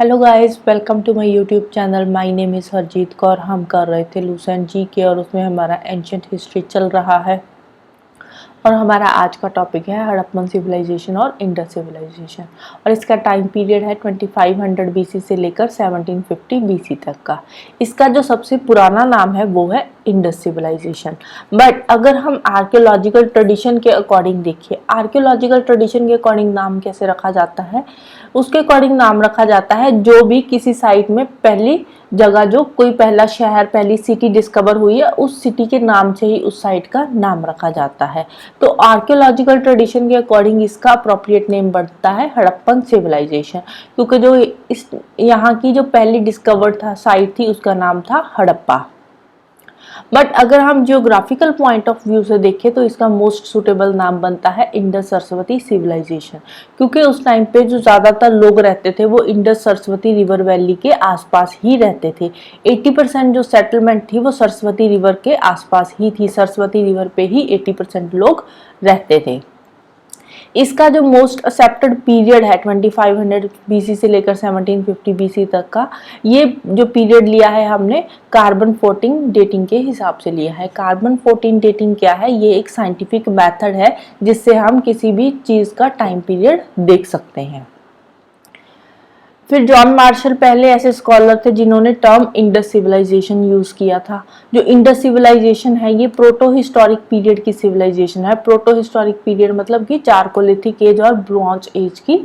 Hello guys, welcome to my YouTube channel. My name is Harjeet Kaur. हम कर रहे थे लूसेंट जी के और उसमें हमारा एंशिएंट हिस्ट्री चल रहा है और हमारा आज का टॉपिक है हड़प्पन सिविलाइजेशन और इंडस सिविलाइजेशन। और इसका टाइम पीरियड है 2500 बीसी से लेकर 1750 बीसी तक का। इसका जो सबसे पुराना नाम है वो है इंडस सिविलाइजेशन। बट अगर हम आर्कियोलॉजिकल ट्रेडिशन के अकॉर्डिंग देखिए, आर्कियोलॉजिकल ट्रेडिशन के अकॉर्डिंग नाम कैसे रखा जाता है, उसके अकॉर्डिंग नाम रखा जाता है जो भी किसी साइट में पहली जगह, जो कोई पहला शहर, पहली सिटी डिस्कवर हुई है, उस सिटी के नाम से ही उस साइट का नाम रखा जाता है। तो आर्कियोलॉजिकल ट्रेडिशन के अकॉर्डिंग इसका अप्रोप्रिएट नेम बनता है हड़प्पन सिविलाइजेशन, क्योंकि जो इस यहाँ की जो पहली डिस्कवर्ड था साइट थी उसका नाम था हड़प्पा। बट अगर हम जियोग्राफिकल पॉइंट ऑफ व्यू से देखें तो इसका मोस्ट सुटेबल नाम बनता है इंडस सरस्वती सिविलाइजेशन, क्योंकि उस टाइम पे जो ज़्यादातर लोग रहते थे वो इंडस सरस्वती रिवर वैली के आसपास ही रहते थे। 80% जो सेटलमेंट थी वो सरस्वती रिवर के आसपास ही थी। सरस्वती रिवर पे ही 80% लोग रहते थे। इसका जो मोस्ट एक्सेप्टेड पीरियड है 2500 बीसी से लेकर 1750 बीसी तक का, ये जो पीरियड लिया है हमने कार्बन 14 डेटिंग के हिसाब से लिया है। कार्बन 14 डेटिंग क्या है? ये एक साइंटिफिक मेथड है जिससे हम किसी भी चीज़ का टाइम पीरियड देख सकते हैं। फिर जॉन मार्शल पहले ऐसे स्कॉलर थे जिन्होंने टर्म इंडस सिविलाइजेशन यूज किया था। जो इंडस सिविलाइजेशन है ये प्रोटो हिस्टोरिक पीरियड की सिविलाइजेशन है। प्रोटो हिस्टोरिक पीरियड मतलब कि चारकोलिथिक एज और ब्रॉन्ज एज की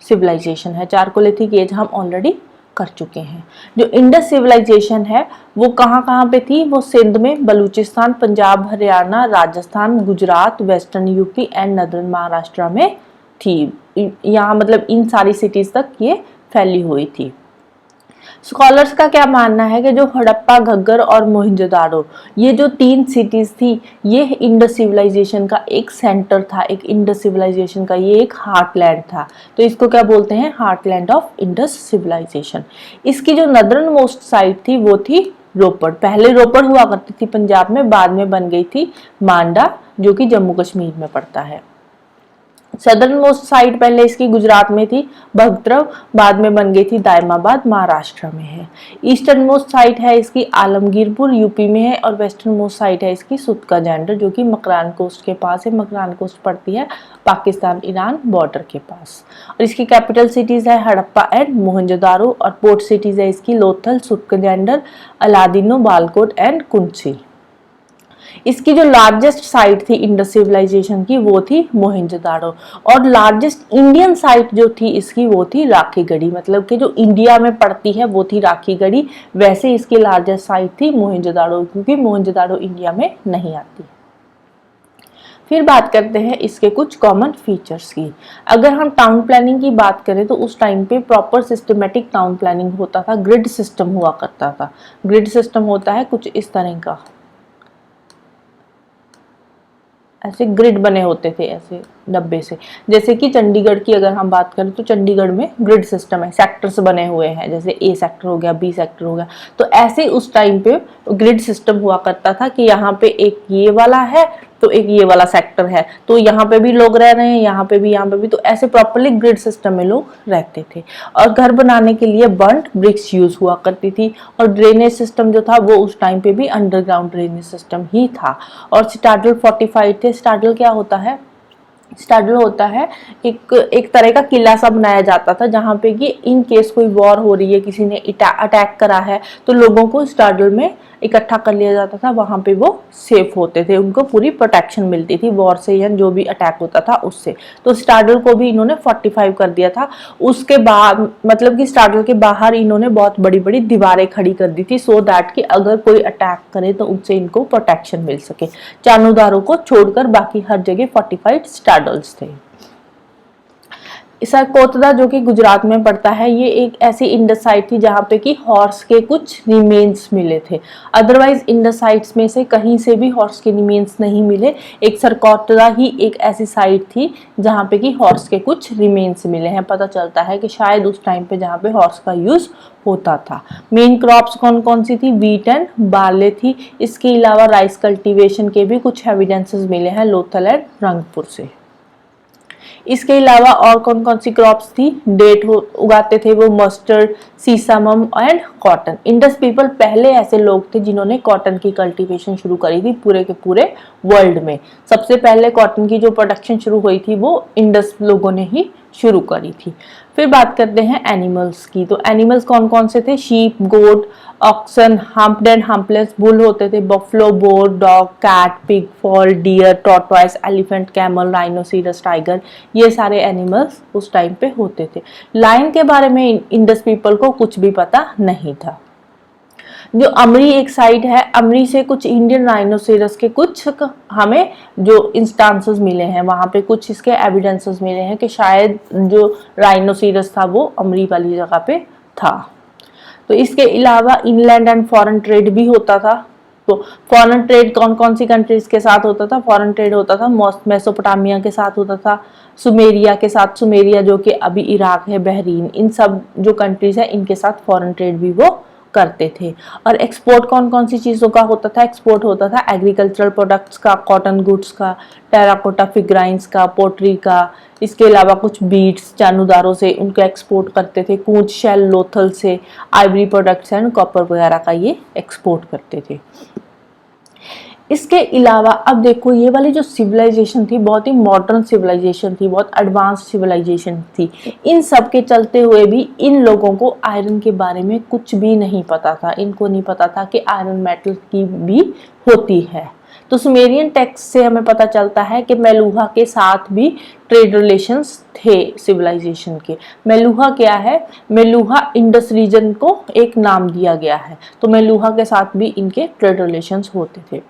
सिविलाइजेशन है। चारकोलिथिक एज हम ऑलरेडी कर चुके हैं। जो इंडस सिविलाइजेशन है वो कहाँ पे थी? वो सिंध में, Balochistan, Punjab, Haryana, Rajasthan, Gujarat, western UP and northern Maharashtra में थी। यहाँ मतलब इन सारी सिटीज तक ये फैली हुई थी। स्कॉलर्स का क्या मानना है कि जो हड़प्पा, घग्गर और मोहनजोदाड़ो, ये जो 3 सिटीज थी, ये इंडस सिविलाइजेशन का एक सेंटर था। एक इंडस सिविलाइजेशन का ये एक हार्टलैंड था। तो इसको क्या बोलते हैं? Heartland of Indus civilisation. इसकी जो नदर्न मोस्ट साइट थी वो थी रोपड़। पहले रोपड़ हुआ करती थी पंजाब में, बाद में बन गई थी मांडा, जो कि जम्मू कश्मीर में पड़ता है। सदर्न मोस्ट साइट पहले इसकी गुजरात में थी, भगत्रव, बाद में बन गई थी दायमाबाद, महाराष्ट्र में है। ईस्टर्न मोस्ट साइट है इसकी आलमगीरपुर, यूपी में है। और वेस्टर्न मोस्ट साइट है इसकी सुतका जेंडर, जो कि मकरान कोस्ट के पास है। मकरान कोस्ट पड़ती है पाकिस्तान ईरान बॉर्डर के पास। और इसकी कैपिटल सिटीज है हड़प्पा एंड मोहनजोदारो, और पोर्ट सिटीज है इसकी लोथल, सुतका जेंडर, अलादीनो, बालकोट एंड कुंची। इसकी जो लार्जेस्ट साइट थी इंडस सिविलाइजेशन की वो थी मोहनजोदाड़ो। और लार्जेस्ट इंडियन साइट जो थी इसकी वो थी राखीगढ़ी, मतलब कि जो इंडिया में पड़ती है वो थी राखीगढ़ी। वैसे इसकी लार्जेस्ट साइट थी मोहनजोदाड़ो, क्योंकि मोहनजोदाड़ो इंडिया में नहीं आती। फिर बात करते हैं इसके कुछ कॉमन फीचर्स की। अगर हम टाउन प्लानिंग की बात करें तो उस टाइम पे प्रॉपर सिस्टमेटिक टाउन प्लानिंग होता था। ग्रिड सिस्टम हुआ करता था। ग्रिड सिस्टम होता है कुछ इस तरह का, ऐसे ग्रिड बने होते थे ऐसे डब्बे से। जैसे कि चंडीगढ़ की अगर हम बात करें तो चंडीगढ़ में ग्रिड सिस्टम है, सेक्टर्स बने हुए हैं, जैसे ए सेक्टर हो गया, बी सेक्टर हो गया। तो ऐसे उस टाइम पे ग्रिड सिस्टम हुआ करता था कि यहाँ पे एक ये वाला है तो एक ये वाला सेक्टर है, तो यहाँ पे भी लोग रह रहे हैं, यहाँ पे भी। तो ऐसे प्रॉपर्ली ग्रिड सिस्टम में लोग रहते थे। और घर बनाने के लिए बर्न्ड ब्रिक्स यूज हुआ करती थी। और ड्रेनेज सिस्टम जो था वो उस टाइम पे भी अंडरग्राउंड ड्रेनेज सिस्टम ही था। और सिटाडल फोर्टिफाइड थे। सिटाडल क्या होता है? स्टाडल होता है एक तरह का किला सा बनाया जाता था, जहाँ पे कि इन केस कोई वॉर हो रही है, किसी ने अटैक करा है, तो लोगों को स्टाडल में इकट्ठा कर लिया जाता था। वहाँ पे वो सेफ होते थे, उनको पूरी प्रोटेक्शन मिलती थी वॉर से या जो भी अटैक होता था उससे। तो स्टाडल को भी इन्होंने 45 कर दिया था। उसके बाद मतलब कि स्टाडल के बाहर इन्होंने बहुत बड़ी बड़ी दीवारें खड़ी कर दी थी, सो दैट कि अगर कोई अटैक करे तो उनसे इनको प्रोटेक्शन मिल सके। चानुदारों को छोड़कर बाकी हर जगह 45 स्टाडल्स थे। सरकोतदा जो कि गुजरात में पड़ता है, ये एक ऐसी इंडस साइट थी जहाँ पे कि हॉर्स के कुछ रिमेन्स मिले थे। अदरवाइज इंडस साइट्स में से कहीं से भी हॉर्स के रिमेन्स नहीं मिले। एक सरकोतदा ही एक ऐसी साइट थी जहाँ पे कि हॉर्स के कुछ रिमेन्स मिले हैं। पता चलता है कि शायद उस टाइम पे जहाँ पे हॉर्स का यूज होता था। मेन क्रॉप्स कौन कौन सी थी? वीट एंड बार्ले थी। इसके अलावा राइस कल्टीवेशन के भी कुछ एविडेंसेस मिले हैं लोथल एंड रंगपुर से। इसके अलावा और कौन कौन सी क्रॉप्स थी, डेट उगाते थे वो, mustard, sesame and cotton. Indus people पहले ऐसे लोग थे जिन्होंने कॉटन की कल्टीवेशन शुरू करी थी पूरे के पूरे वर्ल्ड में। सबसे पहले कॉटन की जो प्रोडक्शन शुरू हुई थी वो इंडस लोगों ने ही शुरू करी थी। फिर बात करते हैं एनिमल्स की। तो एनिमल्स कौन कौन से थे, sheep, goat, oxen, humped and humpless bull होते थे, buffalo, boar, dog, cat, pig, fowl, deer, tortoise, elephant, camel, rhinoceros, tiger, ये सारे एनिमल्स उस टाइम पे होते थे। लायन के बारे में इंडस पीपल को कुछ भी पता नहीं था। जो अमरी एक साइट है, अमरी से कुछ इंडियन राइनोसेरस के कुछ हमें जो इंस्टांसेस मिले हैं, वहां पे कुछ इसके एविडेंसेस मिले हैं कि शायद जो राइनोसेरस था वो अमरी वाली जगह पे था। तो इसके अलावा इनलैंड एंड फॉरेन ट्रेड भी होता था। तो फॉरेन ट्रेड कौन कौन सी कंट्रीज के साथ होता था, फॉरेन ट्रेड होता था मेसोपोटामिया के साथ होता था, सुमेरिया के साथ, सुमेरिया जो कि अभी इराक है, बहरीन, इन सब जो कंट्रीज है इनके साथ फॉरेन ट्रेड भी वो करते थे। और एक्सपोर्ट कौन कौन सी चीजों का होता था, एक्सपोर्ट होता था एग्रीकल्चरल प्रोडक्ट्स का, कॉटन गुड्स का, टेराकोटा फिग्राइंस का, पोट्री का, इसके अलावा कुछ बीड्स जानूदारों से उनको एक्सपोर्ट करते थे, कूच, शेल, लोथल से आइवरी प्रोडक्ट्स एंड कॉपर वगैरह का ये एक्सपोर्ट करते थे। इसके अलावा अब देखो ये वाली जो सिविलाइजेशन थी बहुत ही मॉडर्न सिविलाइजेशन थी, बहुत एडवांस सिविलाइजेशन थी। इन सब के चलते हुए भी इन लोगों को आयरन के बारे में कुछ भी नहीं पता था। इनको नहीं पता था कि आयरन मेटल की भी होती है। तो सुमेरियन टेक्स्ट से हमें पता चलता है कि मेलुहा के साथ भी ट्रेड रिलेशंस थे सिविलाइजेशन के। मेलुहा क्या है, मेलुहा इंडस रीजन को एक नाम दिया गया है। तो मेलुहा के साथ भी इनके ट्रेड रिलेशंस होते थे।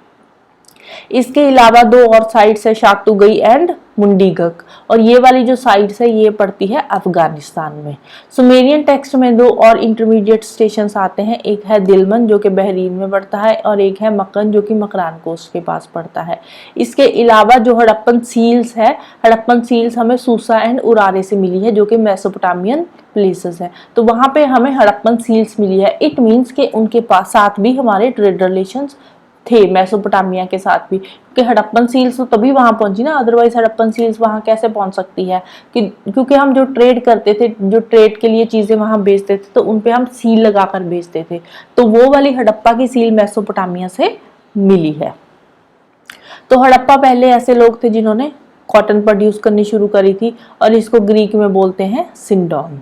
इसके अलावा दो और साइट्स है, शातुगई एंड मुंडीगक, और ये वाली जो साइट्स है ये पड़ती है अफगानिस्तान में। सुमेरियन टेक्स्ट में दो और इंटरमीडिएट स्टेशंस आते हैं, एक है दिलमन जो कि बहरीन में पड़ता है और एक है मकन जो कि मकरान कोस्ट के पास पड़ता है। इसके अलावा जो हड़प्पन सील्स है, हड़प्पन सील्स हमें सूसा एंड उरारे से मिली है जो कि मेसोपोटामियन प्लेसेस है। तो वहां पे हमें हड़प्पन सील्स मिली है। इट मीन्स के उनके पास साथ भी हमारे ट्रेड रिलेशंस थे मेसोपोटामिया के साथ भी, क्योंकि हड़प्पन सील्स तो तभी वहां पहुंची ना, अदरवाइज हड़प्पन सील्स वहां कैसे पहुंच सकती है क्योंकि हम जो ट्रेड करते थे, जो ट्रेड के लिए चीजें वहां बेचते थे तो उनपे हम सील लगाकर बेचते थे। तो वो वाली हड़प्पा की सील मेसोपोटामिया से मिली है। तो हड़प्पा पहले ऐसे लोग थे जिन्होंने कॉटन प्रोड्यूस करनी शुरू करी थी और इसको ग्रीक में बोलते हैं सिंडोन।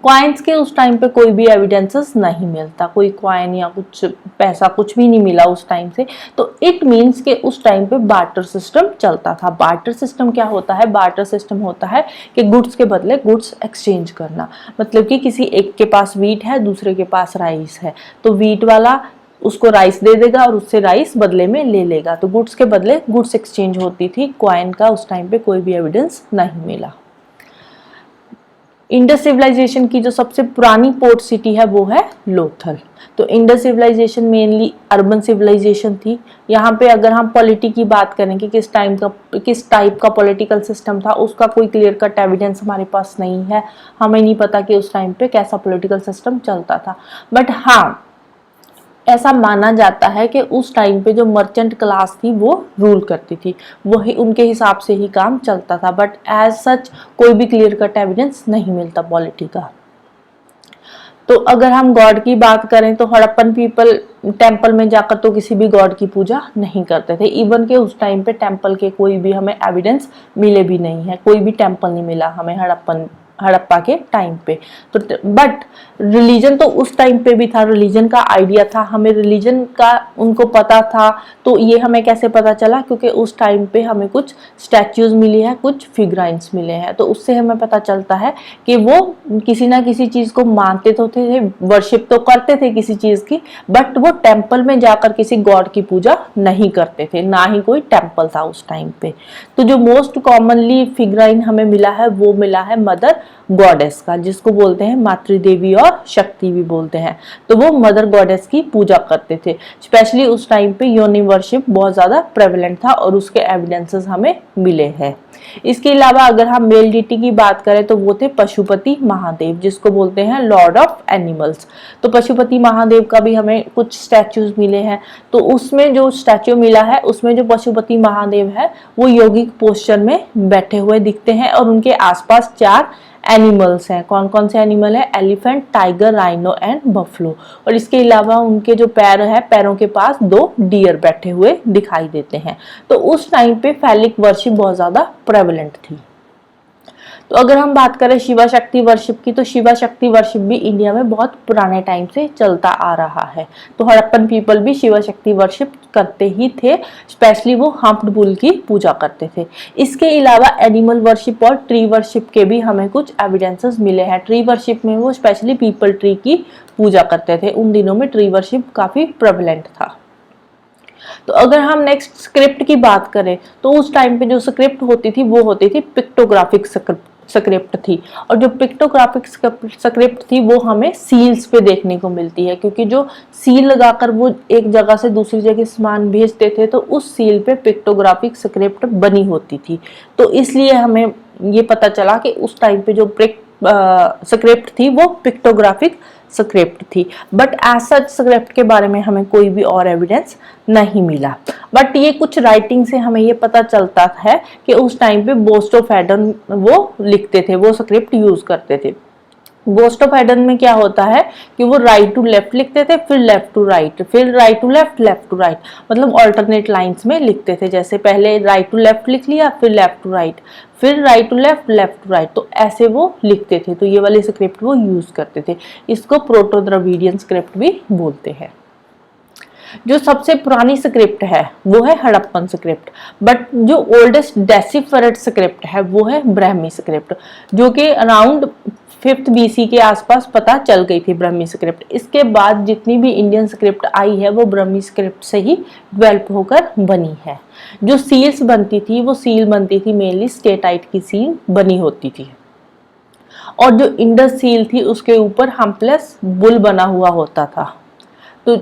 क्वाइंस के उस टाइम पे कोई भी एविडेंसेस नहीं मिलता, कोई क्वाइन या कुछ पैसा कुछ भी नहीं मिला उस टाइम से। तो इट मीन्स के उस टाइम पे बार्टर सिस्टम चलता था। बार्टर सिस्टम क्या होता है, बार्टर सिस्टम होता है कि गुड्स के बदले गुड्स एक्सचेंज करना। मतलब कि किसी एक के पास वीट है, दूसरे के पास राइस है, तो वीट वाला उसको राइस दे देगा और उससे राइस बदले में ले लेगा। तो गुड्स के बदले गुड्स एक्सचेंज होती थी। क्वाइन का उस टाइम पे कोई भी एविडेंस नहीं मिला। इंडस सिविलाइजेशन की जो सबसे पुरानी पोर्ट सिटी है वो है लोथल। तो Indus civilisation mainly urban civilisation थी। यहाँ पे अगर हम पॉलिटी की बात करें कि किस टाइप का पॉलिटिकल सिस्टम था, उसका कोई क्लियर कट एविडेंस हमारे पास नहीं है। हमें नहीं पता कि उस टाइम पे कैसा पॉलिटिकल सिस्टम चलता था। बट हाँ, ऐसा माना जाता है कि उस टाइम पे जो मर्चेंट क्लास थी वो रूल करती थी, वही उनके हिसाब से ही काम चलता था। बट एज सच कोई भी क्लियर कट एविडेंस नहीं मिलता पॉलिटी का। तो अगर हम गॉड की बात करें तो हड़प्पन पीपल टेंपल में जाकर तो किसी भी गॉड की पूजा नहीं करते थे। इवन के उस टाइम पे टेंपल के कोई भी हमें एविडेंस मिले भी नहीं है, कोई भी टेंपल नहीं मिला हमें हड़प्पा के टाइम पे। तो बट रिलीजन तो उस टाइम पे भी था, रिलीजन का आइडिया था, हमें रिलीजन का उनको पता था। तो ये हमें कैसे पता चला, क्योंकि उस टाइम पे हमें कुछ स्टैच्यूज मिली है, कुछ फिगराइंस मिले हैं। तो उससे हमें पता चलता है कि वो किसी ना किसी चीज को मानते तो थे, वर्शिप तो करते थे किसी चीज की, बट वो टेम्पल में जाकर किसी गॉड की पूजा नहीं करते थे, ना ही कोई टेम्पल था उस टाइम पे। तो जो मोस्ट कॉमनली फिगराइन हमें मिला है वो मिला है मदर गॉडेस का, जिसको बोलते हैं मातृदेवी और शक्ति भी बोलते हैं। तो वो मदर गॉडेस की पूजा करते थे। स्पेशली उस टाइम पे योनि वर्शिप बहुत ज्यादा प्रेवलेंट था और उसके एविडेंसेस हमें मिले हैं। इसके अलावा अगर हम मेल डीटी की बात करें तो वो थे पशुपति महादेव, जिसको बोलते हैं लॉर्ड ऑफ एनिमल्स। तो पशुपति महादेव का भी हमें कुछ स्टैचूज मिले हैं, तो उसमें जो स्टैचू मिला है उसमें जो पशुपति महादेव है वो योगिक पोस्चर में बैठे हुए दिखते हैं और उनके आसपास 4 एनिमल्स हैं। कौन कौन से एनिमल है? Elephant, tiger, rhino and buffalo. और इसके अलावा उनके जो पैर है, पैरों के पास 2 डियर बैठे हुए दिखाई देते हैं। तो उस टाइम पे फैलिक वर्शिप बहुत ज्यादा प्रेवलेंट थी। तो अगर हम बात करें शिवा शक्ति वर्शिप की, तो शिवा शक्ति वर्शिप भी इंडिया में बहुत पुराने टाइम से चलता आ रहा है। तो हड़प्पन पीपल भी शिवा शक्ति वर्शिप करते ही थे, स्पेशली वो हम्प्ड बुल की पूजा करते थे। इसके अलावा एनिमल वर्शिप और ट्री वर्शिप के भी हमें कुछ एविडेंसेस मिले हैं। ट्री वर्शिप में वो स्पेशली पीपल ट्री की पूजा करते थे। उन दिनों में ट्री वर्शिप काफी प्रेवलेंट था। तो अगर हम नेक्स्ट स्क्रिप्ट की बात करें तो उस टाइम पे जो स्क्रिप्ट होती थी वो होती थी पिक्टोग्राफिक स्क्रिप्ट थी। और जो पिक्टोग्राफिक स्क्रिप्ट थी वो हमें सील्स पे देखने को मिलती है, क्योंकि जो सील लगाकर वो एक जगह से दूसरी जगह सामान भेजते थे तो उस सील पे पिक्टोग्राफिक स्क्रिप्ट बनी होती थी। तो इसलिए हमें ये पता चला कि उस टाइम पे जो स्क्रिप्ट थी वो पिक्टोग्राफिक स्क्रिप्ट थी। बट एज सच स्क्रिप्ट के बारे में हमें कोई भी और एविडेंस नहीं मिला। बट ये कुछ राइटिंग से हमें ये पता चलता है कि उस टाइम पे बोस्ट ऑफ एडन वो लिखते थे, वो स्क्रिप्ट यूज करते थे। बोस्ट ऑफ एडन में क्या होता है कि वो राइट टू लेफ्ट लिखते थे, फिर लेफ्ट टू राइट, फिर right to left, left to right, मतलब ऑल्टरनेट लाइंस में लिखते थे। जैसे पहले राइट टू लेफ्ट लिख लिया, फिर लेफ्ट टू राइट, फिर right to left, left to right, तो ऐसे वो लिखते थे। तो ये वाली स्क्रिप्ट वो यूज करते थे। इसको प्रोटो द्रविडियन स्क्रिप्ट भी बोलते हैं। जो सबसे पुरानी स्क्रिप्ट है वो है हड़प्पन स्क्रिप्ट, बट जो ओल्डेस्ट डेसिफर्ड स्क्रिप्ट है वो है ब्राह्मी स्क्रिप्ट, जो कि अराउंड 5th BC के आसपास पता चल गई थी ब्राह्मी स्क्रिप्ट। इसके बाद जितनी भी इंडियन स्क्रिप्ट आई है वो ब्राह्मी स्क्रिप्ट से ही डेवलप होकर बनी है। जो सील्स बनती थी वो सील बनती थी मेनली स्टेटाइट की सील बनी होती थी, और जो इंडस सील थी उसके ऊपर हम्पलेस बुल बना हुआ होता था। तो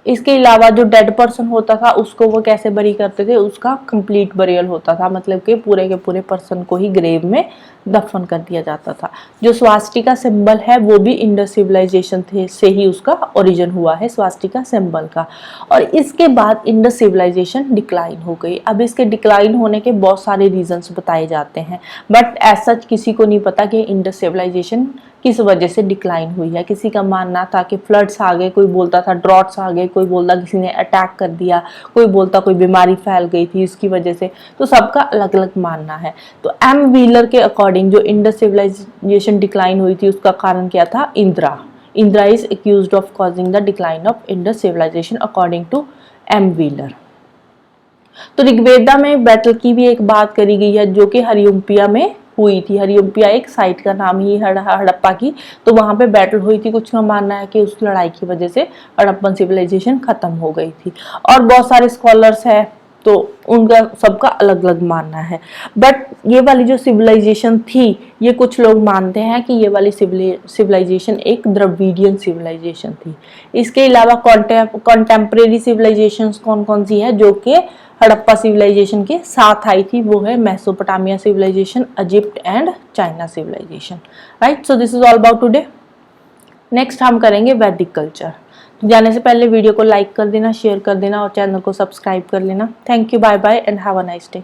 इसके अलावा जो डेड पर्सन होता था उसको वो कैसे बरी करते थे? उसका कंप्लीट बरियल होता था, मतलब कि पूरे के पूरे पर्सन को ही ग्रेव में दफन कर दिया जाता था। जो स्वास्टिका सिंबल है वो भी इंडस सिविलाइजेशन से ही उसका ओरिजिन हुआ है, स्वास्टिका सिंबल का। और इसके बाद इंडस सिविलाइजेशन डिक्लाइन हो गई। अब इसके डिक्लाइन होने के बहुत सारे रीजंस बताए जाते हैं, बट एज सच किसी को नहीं पता कि इंडस सिविलाइजेशन किस वजह से डिक्लाइन हुई है। किसी का मानना था कि फ्लड्स आ गए, कोई बोलता था ड्रॉट्स आ गए, कोई बोलता किसी ने अटैक कर दिया, कोई बोलता कोई बीमारी फैल गई थी इसकी वजह से। तो सबका अलग अलग मानना है। तो एम व्हीलर के अकॉर्डिंग जो इंडस सिविलाइजेशन डिक्लाइन हुई थी उसका कारण क्या था? Indra is accused of causing the decline of Indus civilisation according to M Wheeler. तो ऋग्वेदा में बैटल की भी एक बात करी गई है जो कि हरियुम्पिया में हुई थी। हरियुम्पिया एक साइट का नाम ही हड़प्पा की, तो वहां पे बैटल हुई थी। कुछ का मानना है कि उस लड़ाई की वजह से हड़प्पन सिविलाइजेशन खत्म हो गई थी। और बहुत सारे स्कॉलर्स हैं तो उनका सबका अलग अलग मानना है। बट ये वाली जो सिविलाइजेशन थी, ये कुछ लोग मानते हैं कि ये वाली सिविलाइजेशन एक द्रविडियन सिविलाइजेशन थी। इसके अलावा कॉन्टेम्परेरी सिविलाइजेशन कौन कौन सी है जो कि हड़प्पा सिविलाइजेशन के साथ आई थी? वो है Mesopotamia civilisation, Egypt and China civilisation. Right, so this is all about today. Next हम करेंगे वैदिक कल्चर। तो जाने से पहले वीडियो को लाइक कर देना, शेयर कर देना और चैनल को सब्सक्राइब कर लेना। Thank you, bye bye and have a nice day.